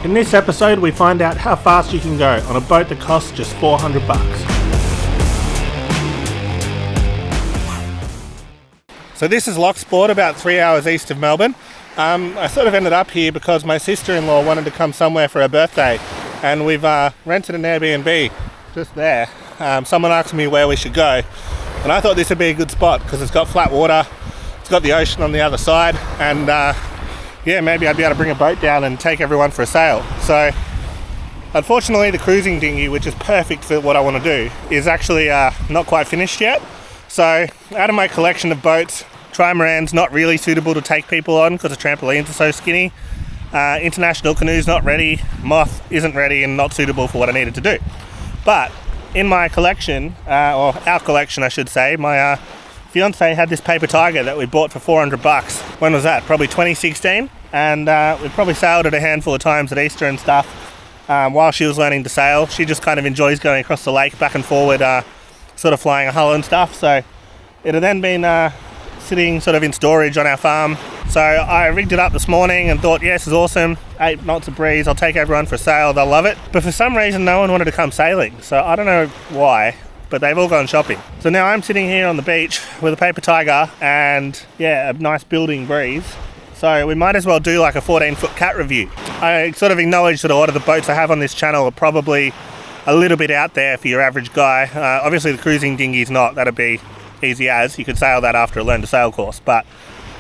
In this episode, we find out how fast you can go on a boat that costs just $400. So this is Loch Sport, about 3 hours east of Melbourne. I sort of ended up here because my sister-in-law wanted to come somewhere for her birthday, and we've rented an Airbnb just there. Someone asked me where we should go, and I thought this would be a good spot because it's got flat water, it's got the ocean on the other side, and yeah, maybe I'd be able to bring a boat down and take everyone for a sail. So unfortunately the cruising dinghy, which is perfect for what I want to do, is actually not quite finished yet. So out of my collection of boats, Trimaran's not really suitable to take people on because the trampolines are so skinny. International Canoe's not ready, Moth isn't ready and not suitable for what I needed to do. But in my collection, or our collection I should say, my fiance had this Paper Tiger that we bought for $400. When was that? Probably 2016. And we probably sailed it a handful of times at Easter and stuff while she was learning to sail. She just kind of enjoys going across the lake back and forward, sort of flying a hull and stuff. So it had then been sitting sort of in storage on our farm. So I rigged it up this morning and thought, yeah, this is awesome, 8 knots of breeze, I'll take everyone for a sail, they'll love it. But for some reason no one wanted to come sailing, so I don't know why, but they've all gone shopping. So now I'm sitting here on the beach with a Paper Tiger and yeah, a nice building breeze. So we might as well do like a 14-foot cat review. I sort of acknowledge that a lot of the boats I have on this channel are probably a little bit out there for your average guy. Obviously the cruising dinghy's not, that'd be easy as, you could sail that after a learn to sail course, but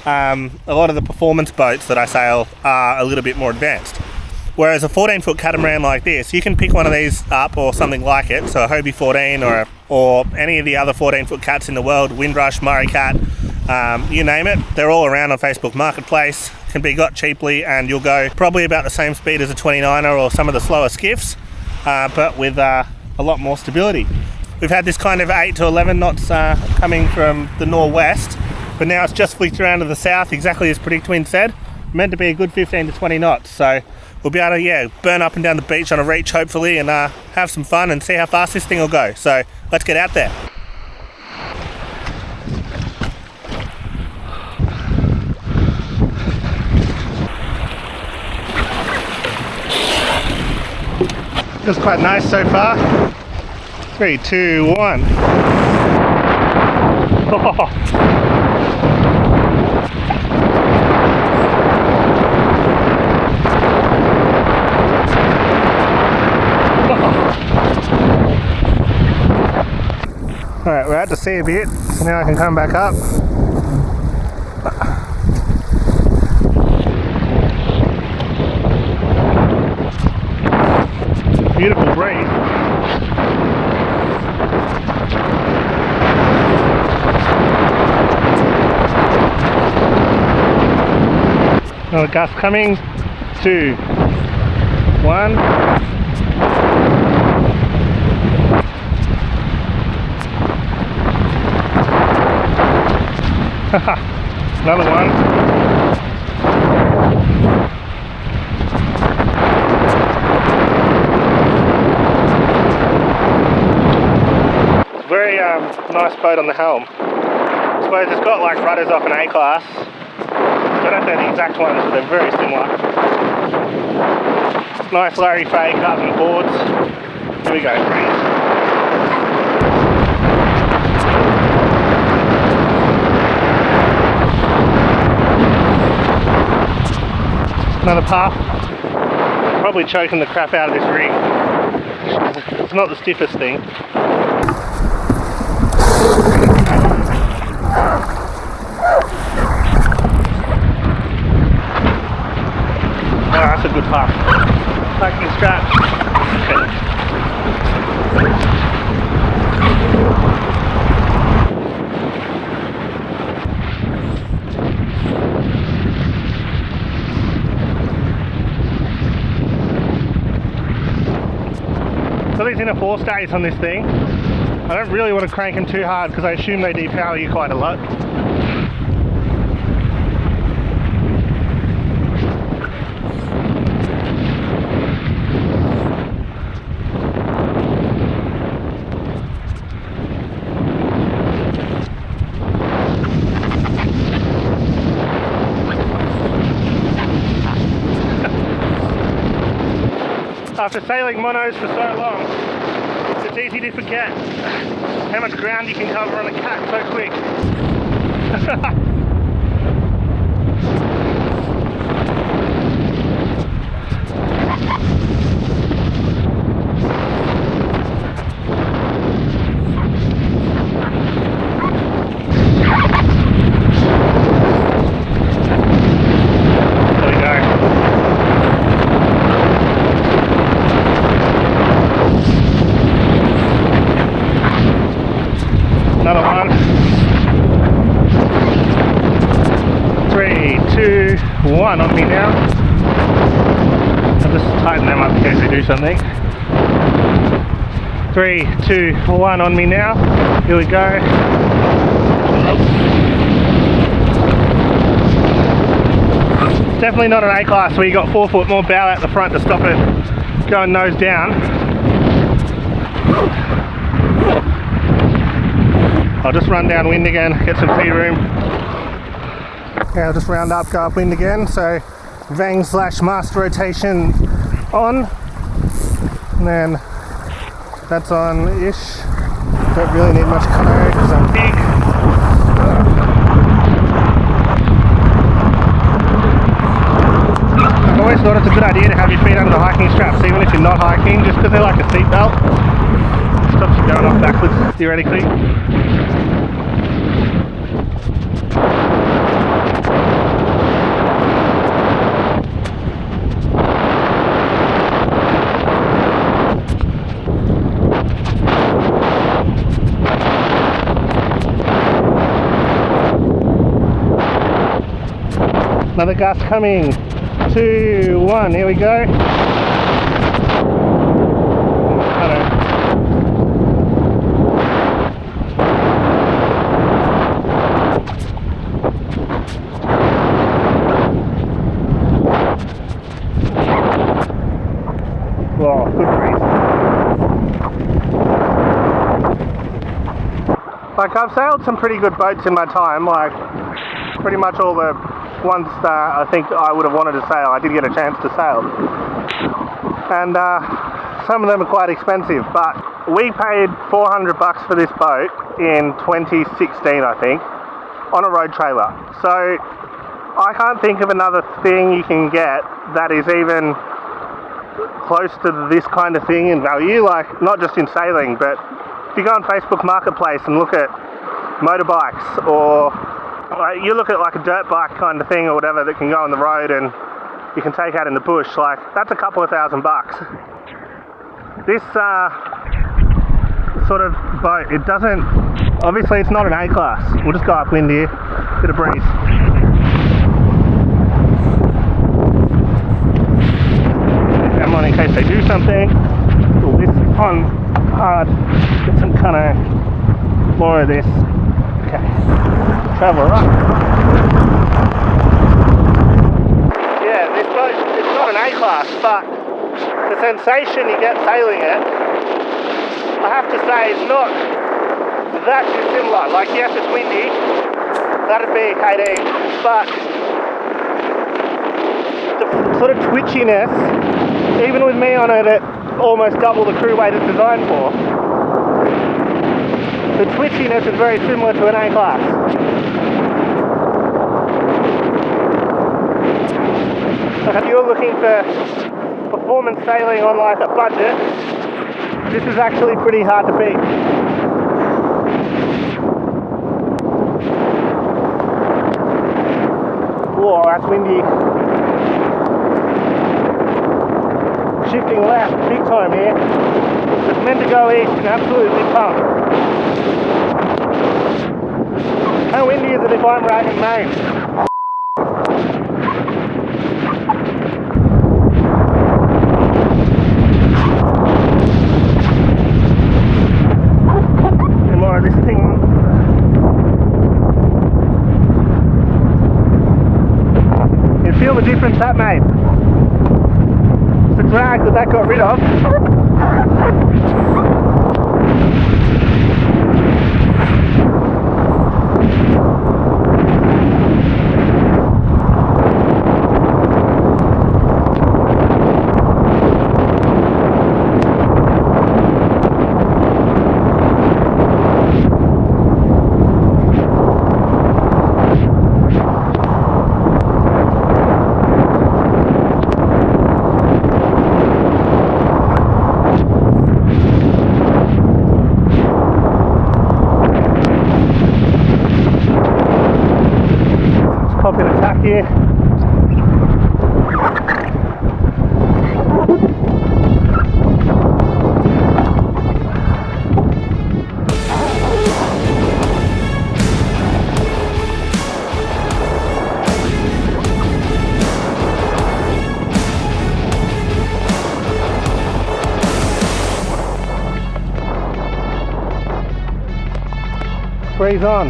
a lot of the performance boats that I sail are a little bit more advanced. Whereas a 14-foot catamaran like this, you can pick one of these up or something like it, so a Hobie 14 or any of the other 14-foot cats in the world, Windrush, Murray Cat, you name it, they're all around on Facebook Marketplace, can be got cheaply, and you'll go probably about the same speed as a 29er or some of the slower skiffs, but with a lot more stability. We've had this kind of 8 to 11 knots coming from the northwest, but now it's just flicked around to the south, exactly as PredictWind said. Meant to be a good 15 to 20 knots, so we'll be able to, yeah, burn up and down the beach on a reach hopefully, and have some fun and see how fast this thing will go. So let's get out there. Feels quite nice so far. 3, 2, 1. Oh. Alright, we're out to sea a bit, so now I can come back up. Beautiful breeze. Another gust coming. 2, 1. Another one. Very nice boat on the helm. I suppose it's got like rudders off an A-class. I don't know the exact ones, but they're very similar. Nice Larry Fay carbon boards. Here we go, breeze. Another puff. Probably choking the crap out of this rig. It's not the stiffest thing. Oh, that's a good puff. Fucking strap. So these inner forestays on this thing, I don't really want to crank them too hard because I assume they depower you quite a lot. After sailing monos for so long, it's easy to forget how much ground you can cover on a cat so quick. Another one. 3, 2, 1 on me now. I'll just tighten them up in case they do something. 3, 2, 1 on me now. Here we go. It's definitely not an A-class where you got 4 foot more bow out the front to stop it going nose down. I'll just run downwind again, get some sea room. Okay, I'll just round up, go upwind again. So Vang / master rotation on. And then that's on-ish. Don't really need much canoe because I'm big. I've always thought it's a good idea to have your feet under the hiking straps, even if you're not hiking, just because they're like a seat belt. Stops you going off backwards, theoretically. Another gust coming. 2, 1, here we go. Whoa, good breeze. Like, I've sailed some pretty good boats in my time, like pretty much all the ones that I think I would have wanted to sail, I did get a chance to sail. And some of them are quite expensive, but we paid $400 for this boat in 2016, I think, on a road trailer. So I can't think of another thing you can get that is even close to this kind of thing in value, like not just in sailing, but if you go on Facebook Marketplace and look at motorbikes, or like, you look at like a dirt bike kind of thing or whatever that can go on the road and you can take out in the bush, like that's a couple of $1,000. This sort of boat, it doesn't, obviously it's not an A-class. We'll just go upwind here, bit of breeze. Come on in case they do something. Pull this on hard, get some kind of more of this. Okay, travel up. Yeah, this boat, it's not an A-class, but the sensation you get sailing it, I have to say, is not that dissimilar. Like, yes, it's windy, that'd be 18, but the sort of twitchiness, even with me on it at almost double the crew weight it's designed for, the twitchiness is very similar to an A-class. If you're looking for performance sailing on like a budget, this is actually pretty hard to beat. Whoa, that's windy. Shifting left big time here. It's meant to go east and absolutely pumped. How windy is it if I'm right in Maine? And more of this thing. You feel the difference that made. The drag that got rid of. breeze on.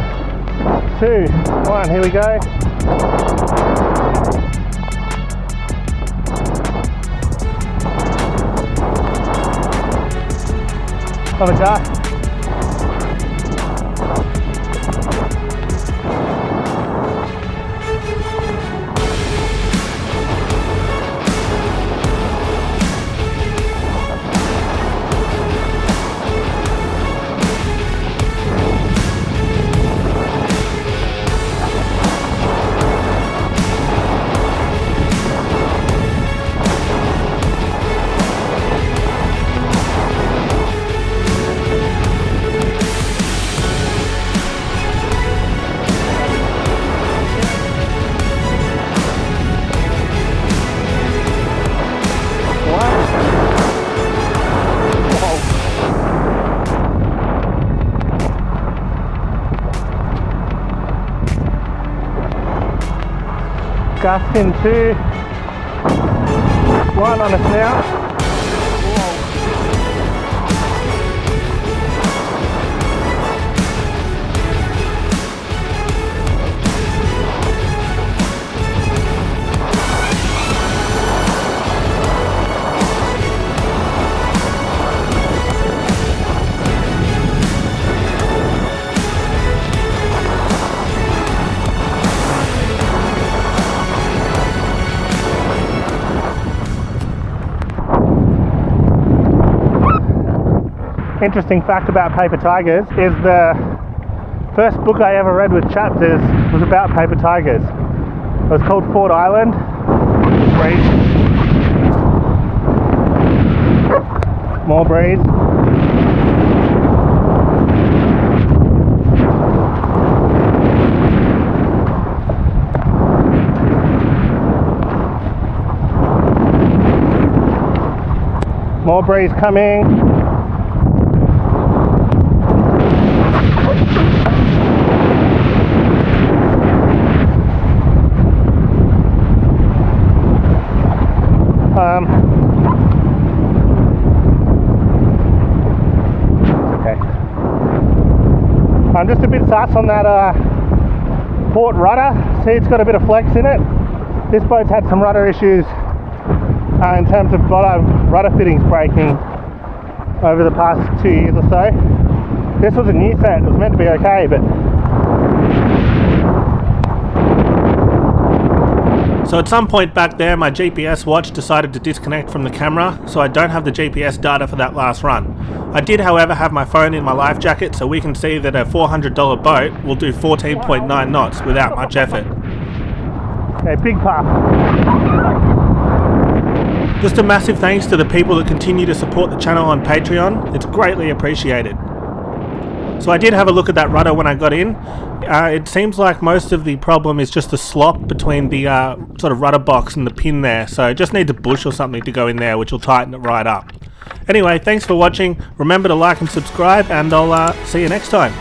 2, 1, here we go. Have a jar. Gusting 2, 1 on us now. Interesting fact about paper tigers is the first book I ever read with chapters was about paper tigers. It was called Ford Island. Breeze. More breeze. More breeze coming. Okay. I'm just a bit sus on that port rudder. See, it's got a bit of flex in it. This boat's had some rudder issues in terms of rudder fittings breaking over the past 2 years or so. This was a new set. It was meant to be okay, but so at some point back there, my GPS watch decided to disconnect from the camera, so I don't have the GPS data for that last run. I did, however, have my phone in my life jacket, so we can see that a $400 boat will do 14.9 knots without much effort. Okay, big puff. Just a massive thanks to the people that continue to support the channel on Patreon. It's greatly appreciated. So I did have a look at that rudder when I got in. It seems like most of the problem is just the slop between the sort of rudder box and the pin there. So it just needs a bush or something to go in there, which will tighten it right up. Anyway, thanks for watching. Remember to like and subscribe, and I'll see you next time.